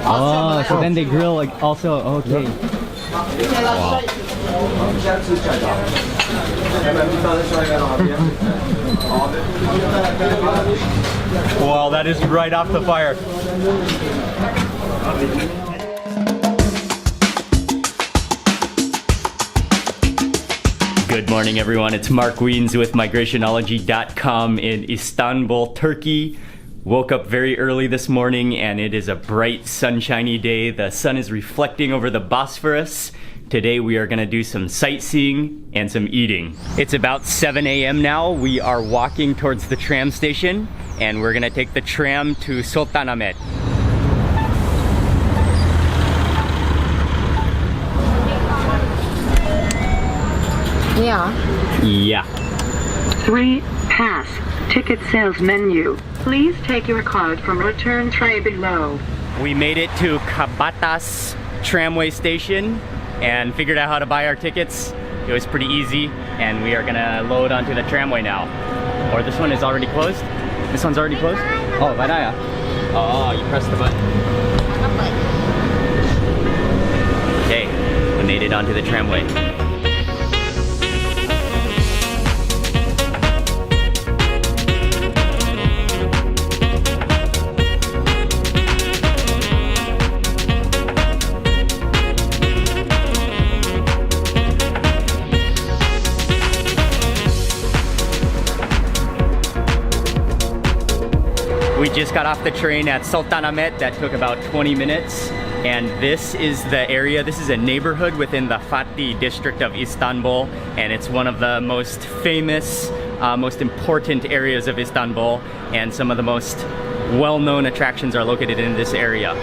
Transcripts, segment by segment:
Oh, so then they grill like also, okay. Wow. Wow, that is right off the fire. Good morning, everyone. It's Mark Wiens with migrationology.com in Istanbul, Turkey. Woke up very early this morning and it is a bright, sunshiny day. The sun is reflecting over the Bosphorus. Today we are gonna do some sightseeing and some eating. It's about 7 a.m. now. We are walking towards the tram station and we're gonna take the tram to Sultanahmet. Yeah. 3. Pass. Ticket sales menu. Please take your card from return tray below. We made it to Kabatas tramway station and figured out how to buy our tickets. It was pretty easy and we are gonna load onto the tramway now. Or this one is already closed? This one's already closed? Oh, Vadaya. Oh, you pressed the button. Okay, we made it onto the tramway. We just got off the train at Sultanahmet. That took about 20 minutes. And this is the area, this is a neighborhood within the Fatih district of Istanbul. And it's one of the most famous, most important areas of Istanbul. And some of the most well-known attractions are located in this area.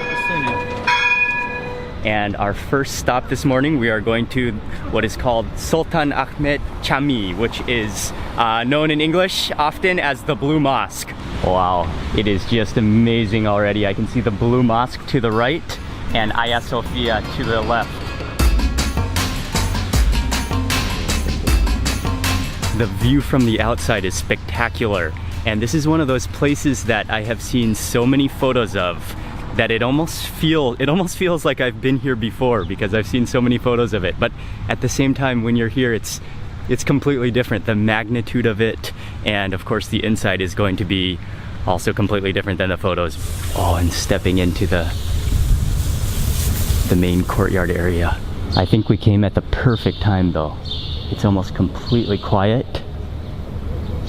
And our first stop this morning, we are going to what is called Sultanahmet Cami, which is known in English often as the Blue Mosque. Wow, it is just amazing already. I can see the Blue Mosque to the right and Hagia Sophia to the left. The view from the outside is spectacular. And this is one of those places that I have seen so many photos of that it almost feels like I've been here before because I've seen so many photos of it. But at the same time, when you're here, it's completely different. The magnitude of it, and of course the inside is going to be also completely different than the photos. Oh, and stepping into the main courtyard area. I think we came at the perfect time though. It's almost completely quiet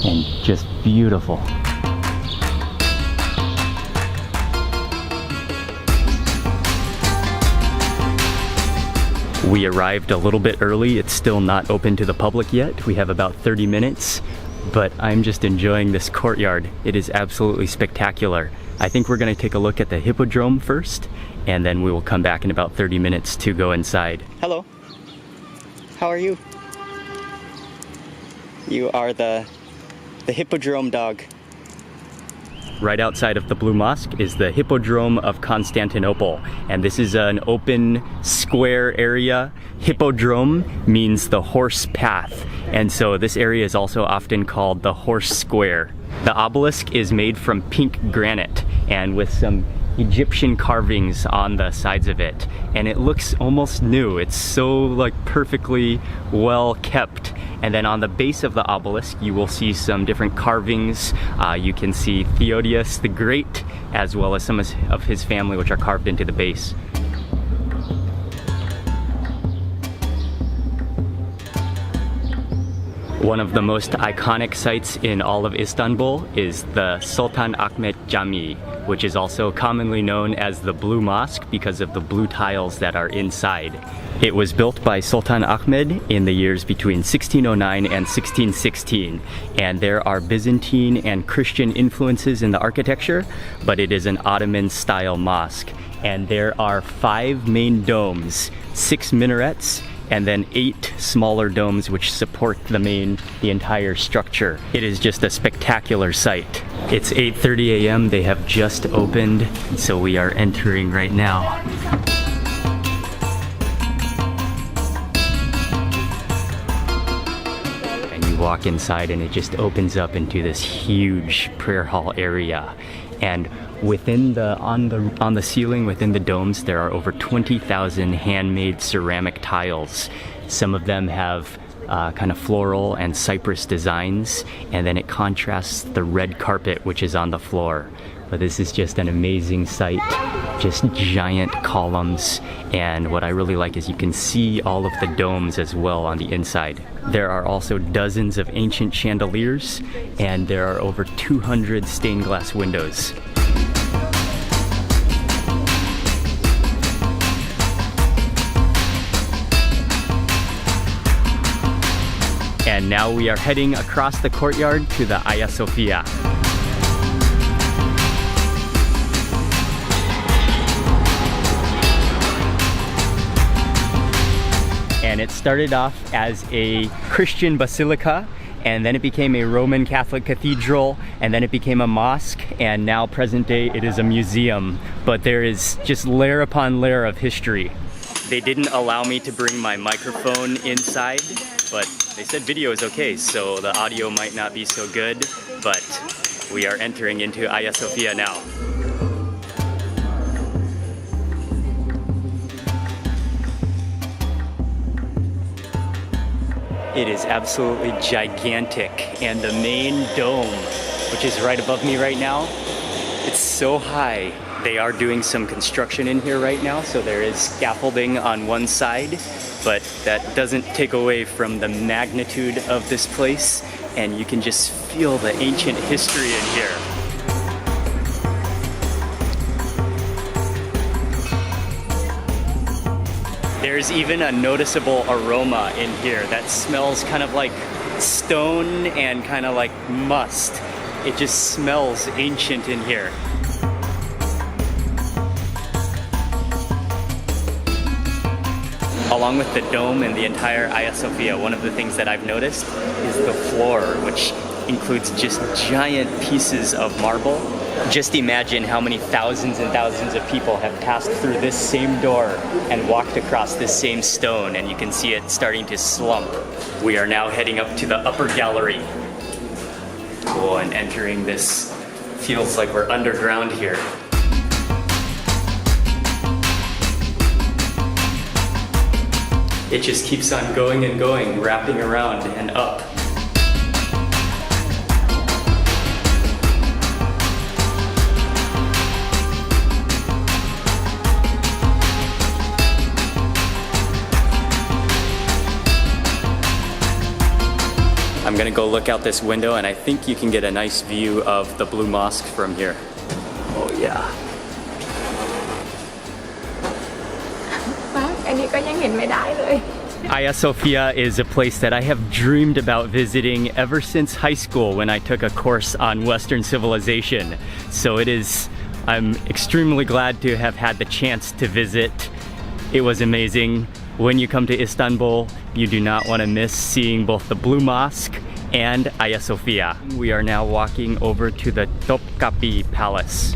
and just beautiful. We arrived a little bit early. It's still not open to the public yet. We have about 30 minutes, but I'm just enjoying this courtyard. It is absolutely spectacular. I think we're gonna take a look at the hippodrome first, and then we will come back in about 30 minutes to go inside. Hello, how are you? You are the hippodrome dog. Right outside of the Blue Mosque is the Hippodrome of Constantinople, and this is an open square area. Hippodrome means the horse path, and so this area is also often called the Horse Square. The obelisk is made from pink granite and with some Egyptian carvings on the sides of it, and it looks almost new. It's so like perfectly well kept. And then on the base of the obelisk, you will see some different carvings. You can see Theodius the Great, as well as some of his family, which are carved into the base. One of the most iconic sites in all of Istanbul is the Sultanahmet Cami, which is also commonly known as the Blue Mosque because of the blue tiles that are inside. It was built by Sultan Ahmed in the years between 1609 and 1616, and there are Byzantine and Christian influences in the architecture, but it is an Ottoman-style mosque. And there are 5 main domes, 6 minarets, and then 8 smaller domes which support the entire structure. It is just a spectacular site. It's 8:30 a.m. They have just opened, so we are entering right now. And you walk inside and it just opens up into this huge prayer hall area. And Within on the ceiling, within the domes, there are over 20,000 handmade ceramic tiles. Some of them have kind of floral and cypress designs, and then it contrasts the red carpet which is on the floor. But this is just an amazing sight, just giant columns, and what I really like is you can see all of the domes as well on the inside. There are also dozens of ancient chandeliers, and there are over 200 stained glass windows. And now we are heading across the courtyard to the Hagia Sophia. And it started off as a Christian basilica, and then it became a Roman Catholic cathedral, and then it became a mosque, and now present day it is a museum. But there is just layer upon layer of history. They didn't allow me to bring my microphone inside, but they said video is okay, so the audio might not be so good, but we are entering into Hagia Sophia now. It is absolutely gigantic, and the main dome, which is right above me right now, it's so high. They are doing some construction in here right now, so there is scaffolding on one side, but that doesn't take away from the magnitude of this place, and you can just feel the ancient history in here. There's even a noticeable aroma in here that smells kind of like stone and kind of like must. It just smells ancient in here. Along with the dome and the entire Hagia Sophia, one of the things that I've noticed is the floor, which includes just giant pieces of marble. Just imagine how many thousands and thousands of people have passed through this same door and walked across this same stone, and you can see it starting to slump. We are now heading up to the upper gallery. Oh, and entering this feels like we're underground here. It just keeps on going and going, wrapping around and up. I'm gonna go look out this window, and I think you can get a nice view of the Blue Mosque from here. Oh yeah. Hagia Sophia is a place that I have dreamed about visiting ever since high school when I took a course on Western civilization. So I'm extremely glad to have had the chance to visit. It was amazing. When you come to Istanbul, you do not want to miss seeing both the Blue Mosque and Hagia Sophia. We are now walking over to the Topkapi Palace.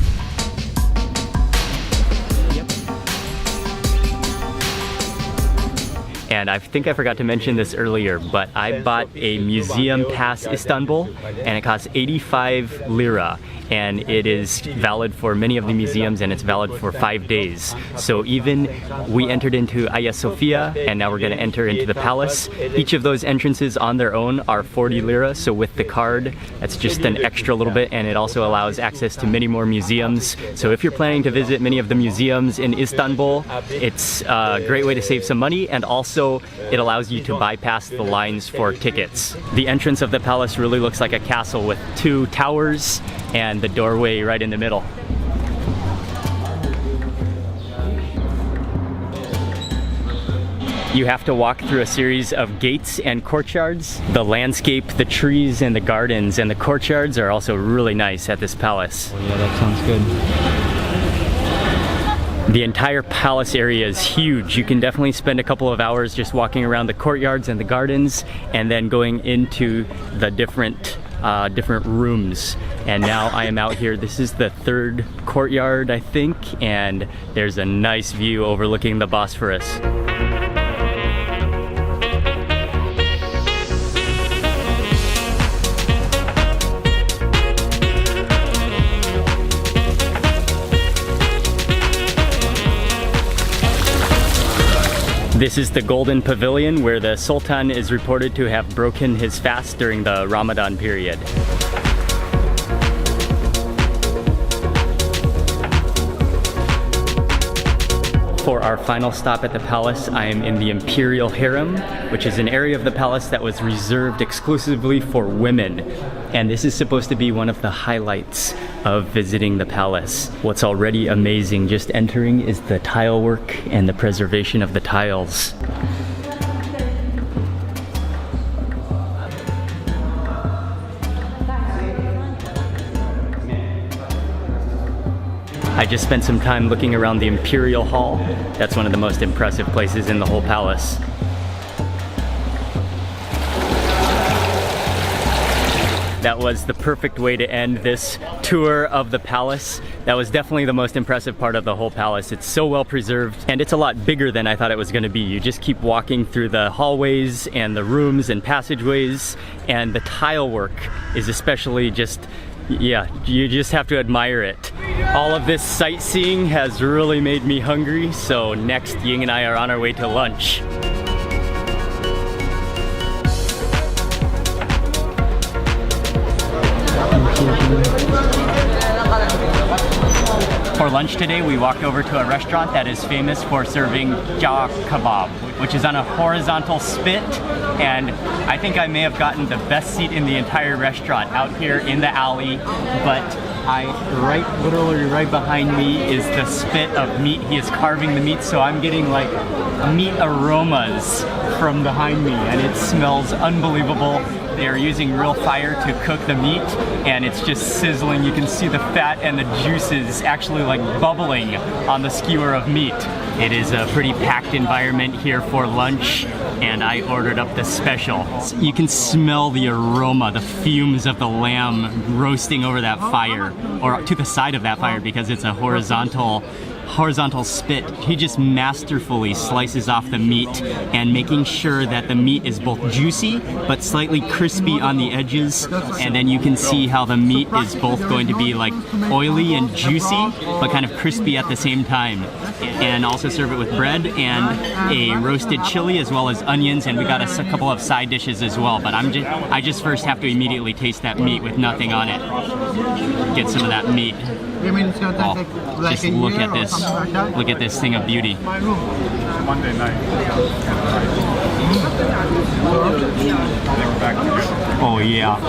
And I think I forgot to mention this earlier, but I bought a museum pass Istanbul, and it costs 85 lira. And it is valid for many of the museums, and it's valid for 5 days. So even we entered into Hagia Sophia, and now we're gonna enter into the palace. Each of those entrances on their own are 40 lira, so with the card, that's just an extra little bit, and it also allows access to many more museums. So if you're planning to visit many of the museums in Istanbul, it's a great way to save some money, and also it allows you to bypass the lines for tickets. The entrance of the palace really looks like a castle with 2 towers, and the doorway right in the middle. You have to walk through a series of gates and courtyards. The landscape, the trees, and the gardens and the courtyards are also really nice at this palace. Oh yeah, that sounds good. The entire palace area is huge. You can definitely spend a couple of hours just walking around the courtyards and the gardens, and then going into the different rooms. And now I am out here. This is the 3rd courtyard, I think, and there's a nice view overlooking the Bosphorus. This is the Golden Pavilion where the Sultan is reported to have broken his fast during the Ramadan period. For our final stop at the palace, I am in the Imperial Harem, which is an area of the palace that was reserved exclusively for women. And this is supposed to be one of the highlights of visiting the palace. What's already amazing just entering is the tile work and the preservation of the tiles. I just spent some time looking around the Imperial Hall. That's one of the most impressive places in the whole palace. That was the perfect way to end this tour of the palace. That was definitely the most impressive part of the whole palace. It's so well preserved, and it's a lot bigger than I thought it was going to be. You just keep walking through the hallways and the rooms and passageways, and the tile work is especially just, yeah, you just have to admire it. All of this sightseeing has really made me hungry, so next Ying and I are on our way to lunch. For lunch today, we walked over to a restaurant that is famous for serving jaw kebab, which is on a horizontal spit, and I think I may have gotten the best seat in the entire restaurant out here in the alley, but literally right behind me is the spit of meat. He is carving the meat, so I'm getting like meat aromas from behind me, and it smells unbelievable. They are using real fire to cook the meat, and it's just sizzling. You can see the fat and the juices actually like bubbling on the skewer of meat. It is a pretty packed environment here for lunch, and I ordered up the special. You can smell the aroma, the fumes of the lamb roasting over that fire, or to the side of that fire because it's a horizontal spit. He just masterfully slices off the meat and making sure that the meat is both juicy but slightly crispy on the edges, and then you can see how the meat is both going to be like oily and juicy but kind of crispy at the same time. And also serve it with bread and a roasted chili as well as onions, and we got a couple of side dishes as well, but I just first have to immediately taste that meat with nothing on it. Get some of that meat. Oh, just look at this. Look at this thing of beauty. Monday night. Oh yeah.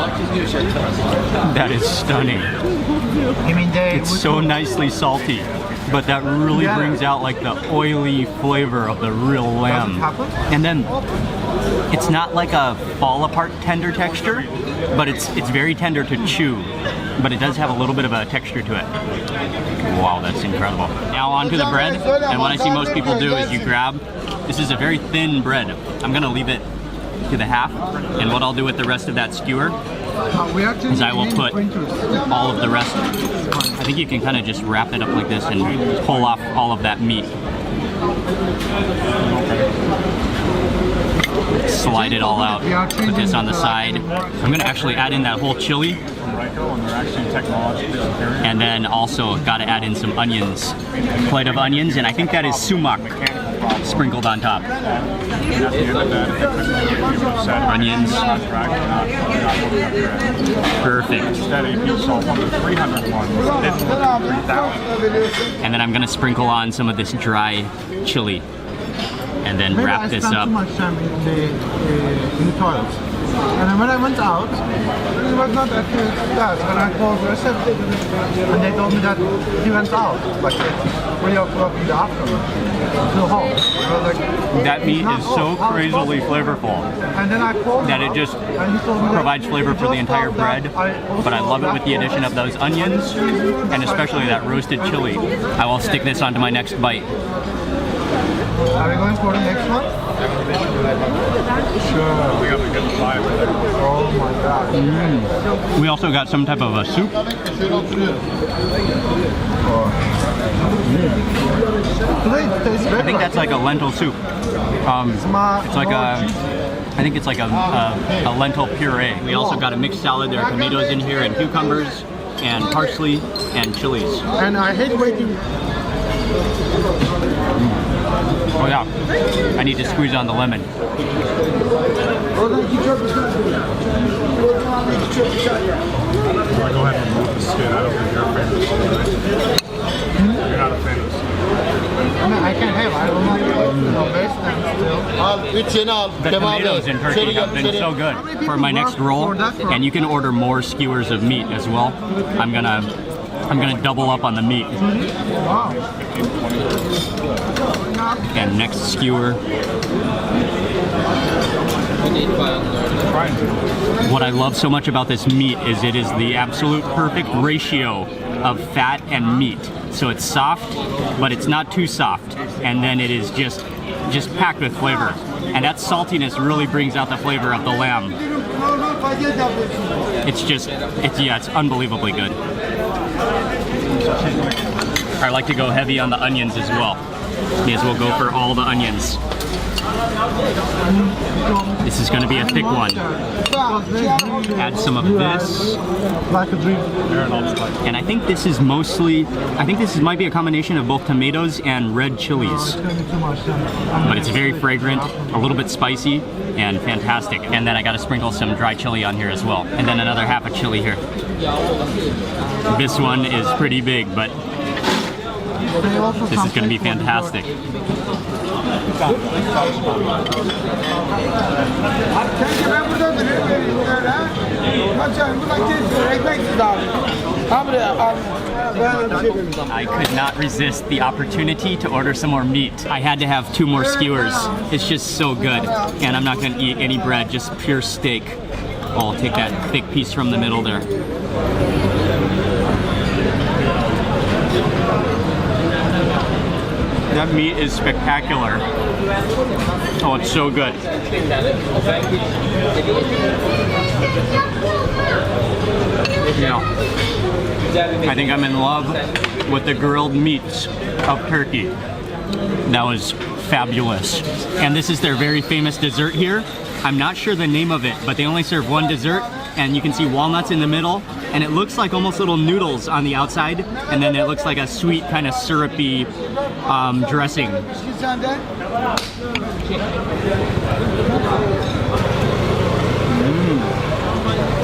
That is stunning. It's so nicely salty, but that really brings out like the oily flavor of the real lamb. And then it's not like a fall apart tender texture, but it's very tender to chew, but it does have a little bit of a texture to it. Wow, that's incredible. Now onto the bread, and what I see most people do is you grab, this is a very thin bread. I'm gonna leave it to the half, and what I'll do with the rest of that skewer is I will put all of the rest. I think you can kind of just wrap it up like this and pull off all of that meat. Slide it all out, put this on the side. I'm gonna actually add in that whole chili, and then also gotta add in some onions. Plate of onions, and I think that is sumac sprinkled on top. Onions. Perfect. And then I'm gonna sprinkle on some of this dry chili, and then wrap this up. And when I went out, it was not at that. When I called the reception, and they told me that he went out, like 3 o'clock in the afternoon, to home. I was like, that meat is so crazily flavorful and then I called that it just provides flavor for the entire bread, but I love it with the addition of those onions, and especially that roasted chili. I will stick this onto my next bite. Are we going for the next one? Sure. We have a good vibe. Oh my god. We also got some type of a soup. I think that's like a lentil soup. It's like I think it's like a lentil puree. We also got a mixed salad. There are tomatoes in here and cucumbers and parsley and chilies. And I hate waiting. Oh yeah. I need to squeeze on the lemon. I go ahead and remove the skin. I don't think you're a fan of this. You're not a fan of this. I mean, I can have. I don't like it. Still. The tomatoes in Turkey have been so good for my next roll, and you can order more skewers of meat as well. I'm gonna double up on the meat. Wow. And next skewer. What I love so much about this meat is it is the absolute perfect ratio of fat and meat. So it's soft, but it's not too soft. And then it is just packed with flavor. And that saltiness really brings out the flavor of the lamb. It's unbelievably good. I like to go heavy on the onions as well. May as well go for all the onions. This is going to be a thick one. Add some of this. And I think this is might be a combination of both tomatoes and red chilies. But it's very fragrant, a little bit spicy, and fantastic. And then I got to sprinkle some dry chili on here as well. And then another half a chili here. This one is pretty big, but this is going to be fantastic. I could not resist the opportunity to order some more meat. I had to have 2 more skewers. It's just so good. And I'm not going to eat any bread, just pure steak. I'll take that thick piece from the middle there. That meat is spectacular. Oh, it's so good. Yeah. I think I'm in love with the grilled meats of Turkey. That was fabulous. And this is their very famous dessert here. I'm not sure the name of it, but they only serve one dessert, and you can see walnuts in the middle, and it looks like almost little noodles on the outside, and then it looks like a sweet kind of syrupy dressing.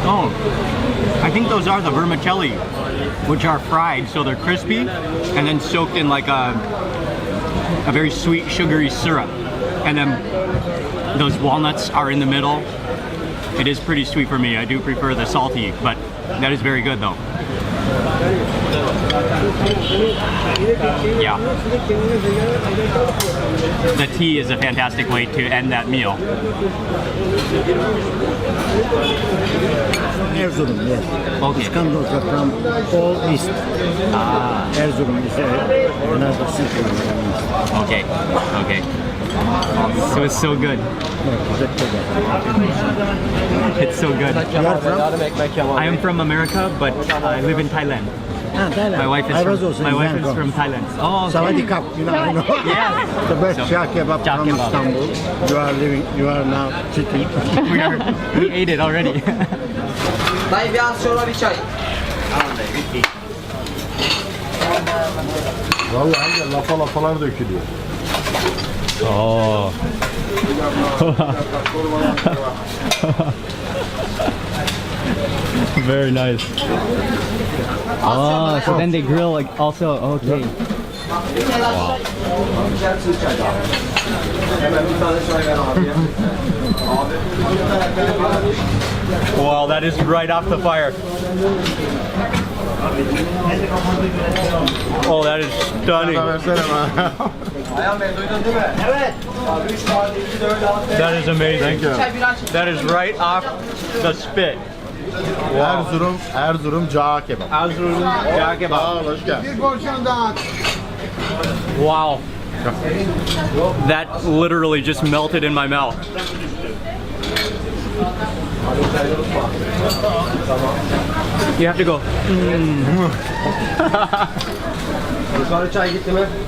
Oh, I think those are the vermicelli, which are fried, so they're crispy, and then soaked in like a very sweet sugary syrup. And then those walnuts are in the middle. It is pretty sweet for me. I do prefer the salty, but that is very good though. Yeah. The tea is a fantastic way to end that meal. Erzurum, yes. Okay. Istanbul from all east. Erzurum is another city. Okay. Okay. So it's so good. It's so good. You are from? I am from America, but I live in Thailand. Thailand. My wife is from Thailand. Oh, okay. Sawadee Krap, you know. Yeah. The best char kebab Char from kebab. Istanbul. You are now sitting. We ate it already. Dayı biraz sonra bir çay. Vallahi lafa lafalar dökülüyor. Oh. Very nice. Oh, so then they grill like also, okay. Wow. Wow, that is right off the fire. Oh, that is stunning. That is amazing. That is right off the spit. Erzurum cağ kebap. Erzurum cağ kebab. Hoş geldin. Wow. That literally just melted in my mouth. You have to go.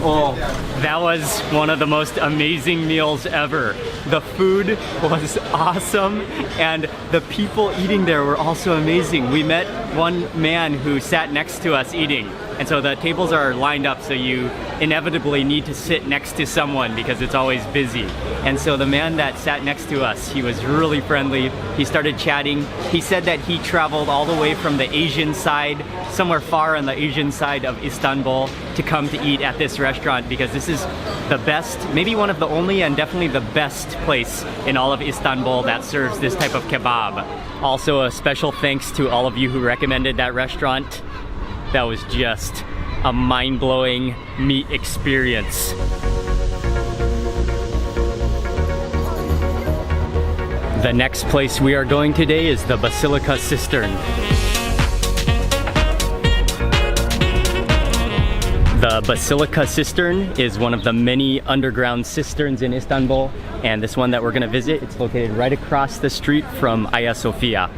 Oh, that was one of the most amazing meals ever. The food was awesome, and the people eating there were also amazing. We met one man who sat next to us eating, And so the tables are lined up, so you inevitably need to sit next to someone because it's always busy. And so the man that sat next to us, he was really friendly. He started chatting. He said that he traveled all the way from the Asian side, somewhere far on the Asian side of Istanbul, to come to eat at this restaurant because this is the best, maybe one of the only and definitely the best place in all of Istanbul that serves this type of kebab. Also a special thanks to all of you who recommended that restaurant. That was just a mind-blowing meat experience. The next place we are going today is the Basilica Cistern. The Basilica Cistern is one of the many underground cisterns in Istanbul, and this one that we're gonna visit, it's located right across the street from Hagia Sophia.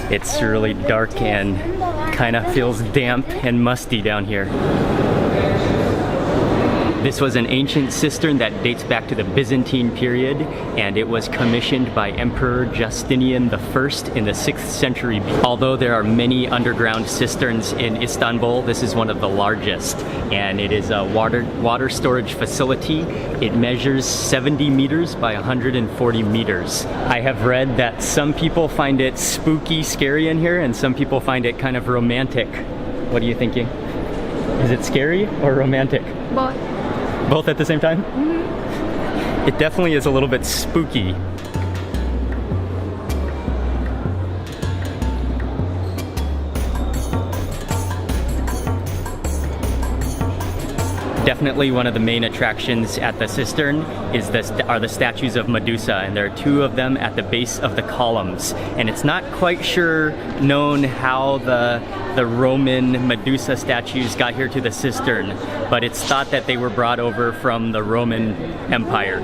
It's really dark and kind of feels damp and musty down here. This was an ancient cistern that dates back to the Byzantine period, and it was commissioned by Emperor Justinian I in the 6th century. Although there are many underground cisterns in Istanbul, this is one of the largest, and it is a water storage facility. It measures 70 meters by 140 meters. I have read that some people find it spooky, scary in here, and some people find it kind of romantic. What are you thinking? Is it scary or romantic? Both. Both at the same time? Mm-hmm. It definitely is a little bit spooky. Definitely one of the main attractions at the cistern are the statues of Medusa, and there are 2 of them at the base of the columns. And it's not quite known how the Roman Medusa statues got here to the cistern, but it's thought that they were brought over from the Roman Empire.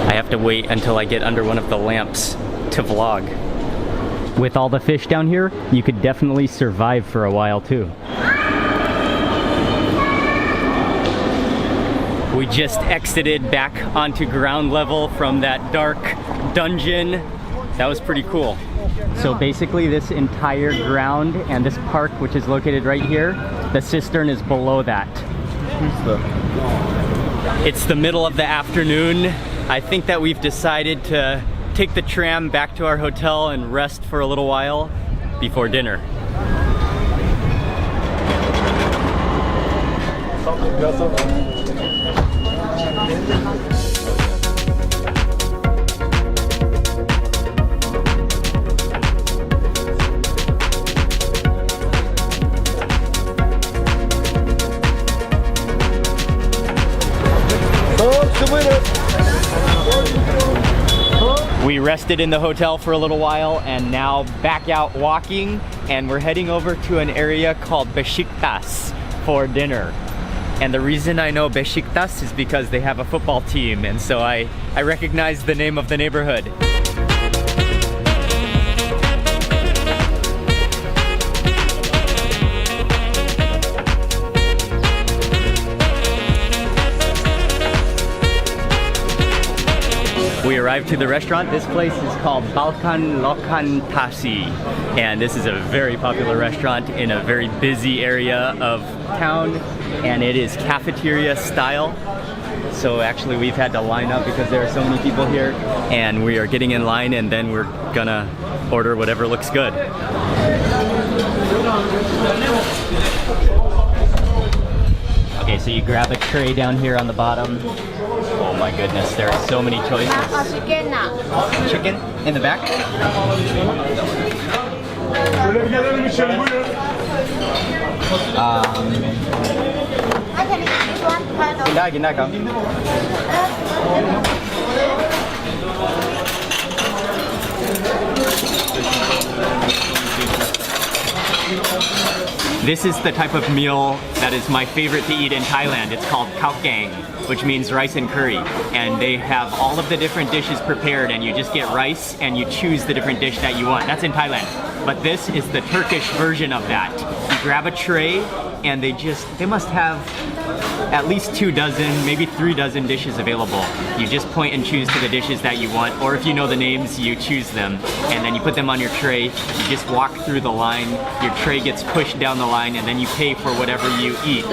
I have to wait until I get under one of the lamps to vlog. With all the fish down here, you could definitely survive for a while too. We just exited back onto ground level from that dark dungeon. That was pretty cool. So basically this entire ground and this park, which is located right here, the cistern is below that. It's the middle of the afternoon. I think that we've decided to take the tram back to our hotel and rest for a little while before dinner. We rested in the hotel for a little while and now back out walking, and we're heading over to an area called Beşiktaş for dinner. And the reason I know Beşiktaş is because they have a football team, and so I recognize the name of the neighborhood. We arrived to the restaurant. This place is called Balkan Lokantasi, and this is a very popular restaurant in a very busy area of town, and it is cafeteria style. So actually we've had to line up because there are so many people here, and we are getting in line, and then we're gonna order whatever looks good. Okay, so you grab a tray down here on the bottom. Oh my goodness, there are so many choices. Chicken in the back? This is the type of meal that is my favorite to eat in Thailand. It's called khao gang, which means rice and curry. And they have all of the different dishes prepared, and you just get rice and you choose the different dish that you want. That's in Thailand. But this is the Turkish version of that. You grab a tray and they must have at least 2 dozen, maybe 3 dozen dishes available. You just point and choose to the dishes that you want, or if you know the names, you choose them, and then you put them on your tray. You just walk through the line, your tray gets pushed down the line, and then you pay for whatever you eat.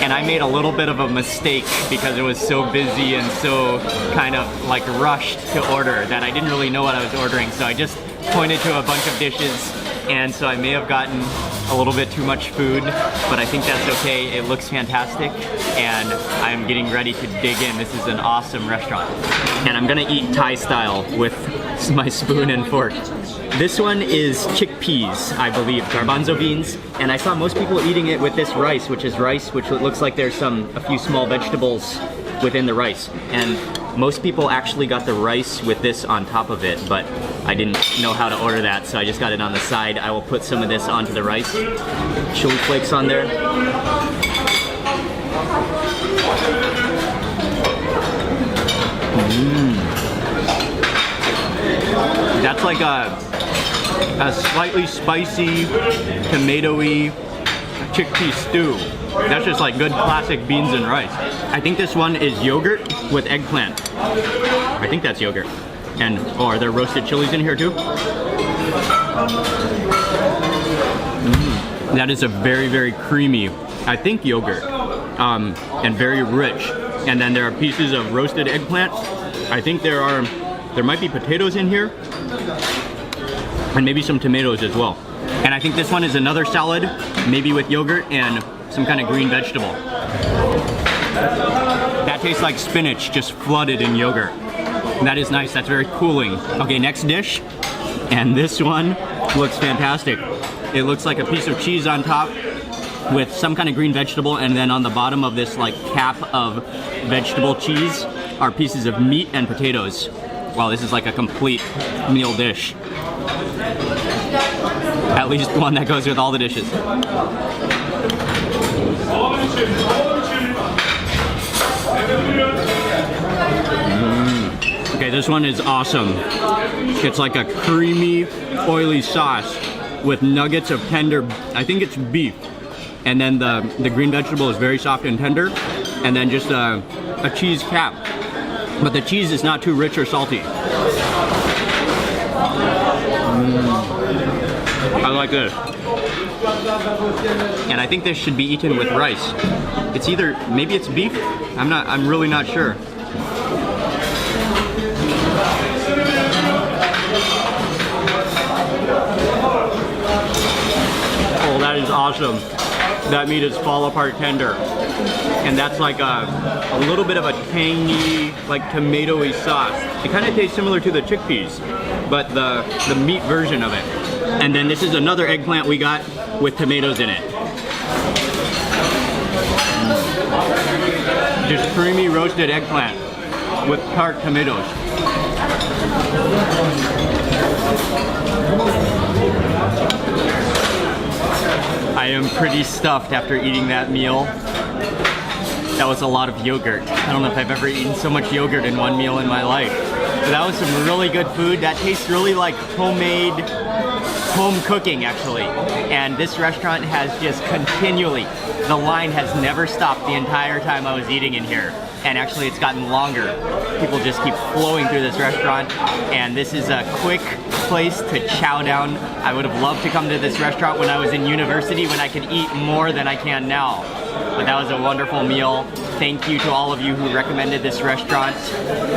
And I made a little bit of a mistake because it was so busy and so kind of like rushed to order that I didn't really know what I was ordering, so I just pointed to a bunch of dishes, and so I may have gotten a little bit too much food, but I think that's okay. It looks fantastic, and I'm getting ready to dig in. This is an awesome restaurant. And I'm gonna eat Thai style with my spoon and fork. This one is chickpeas, I believe, garbanzo beans, and I saw most people eating it with this rice, which looks like there's a few small vegetables within the rice. And most people actually got the rice with this on top of it, but I didn't know how to order that, so I just got it on the side. I will put some of this onto the rice. Chili flakes on there. That's like a slightly spicy, tomatoey chickpea stew. That's just like good classic beans and rice. I think this one is yogurt with eggplant. I think that's yogurt. And, oh, are there roasted chilies in here too? That is a very, very creamy, I think yogurt, and very rich. And then there are pieces of roasted eggplant. I think there might be potatoes in here, and maybe some tomatoes as well. And I think this one is another salad, maybe with yogurt and some kind of green vegetable. That tastes like spinach just flooded in yogurt. That is nice, that's very cooling. Okay, next dish, and this one looks fantastic. It looks like a piece of cheese on top with some kind of green vegetable, and then on the bottom of this like cap of vegetable cheese are pieces of meat and potatoes. Wow, this is like a complete meal dish. At least one that goes with all the dishes. Okay, this one is awesome. It's like a creamy, oily sauce with nuggets of tender, I think it's beef. And then the green vegetable is very soft and tender. And then just a cheese cap. But the cheese is not too rich or salty. I like this. And I think this should be eaten with rice. It's either, maybe it's beef? I'm really not sure. Oh, that is awesome. That meat is fall apart tender. And that's like a little bit of a tangy, like tomatoey sauce. It kind of tastes similar to the chickpeas, but the meat version of it. And then this is another eggplant we got with tomatoes in it. Just creamy roasted eggplant with tart tomatoes. I am pretty stuffed after eating that meal. That was a lot of yogurt. I don't know if I've ever eaten so much yogurt in one meal in my life. But that was some really good food. That tastes really like homemade, home cooking actually. And this restaurant has just continually, the line has never stopped the entire time I was eating in here. And actually it's gotten longer. People just keep flowing through this restaurant. And this is a quick place to chow down. I would have loved to come to this restaurant when I was in university when I could eat more than I can now. But that was a wonderful meal. Thank you to all of you who recommended this restaurant.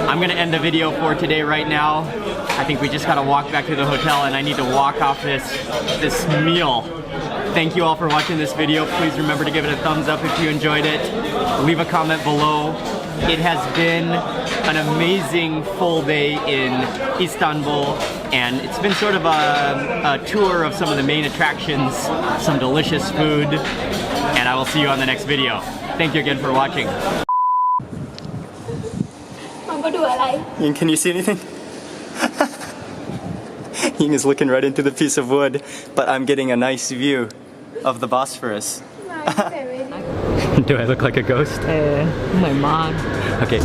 I'm gonna end the video for today right now. I think we just gotta walk back to the hotel and I need to walk off this meal. Thank you all for watching this video. Please remember to give it a thumbs up if you enjoyed it. Leave a comment below. It has been an amazing full day in Istanbul, and it's been sort of a tour of some of the main attractions, some delicious food, and I will see you on the next video. Thank you again for watching. Ying, can you see anything? Ying is looking right into the piece of wood, but I'm getting a nice view of the Bosphorus. Do I look like a ghost? My mom. Okay.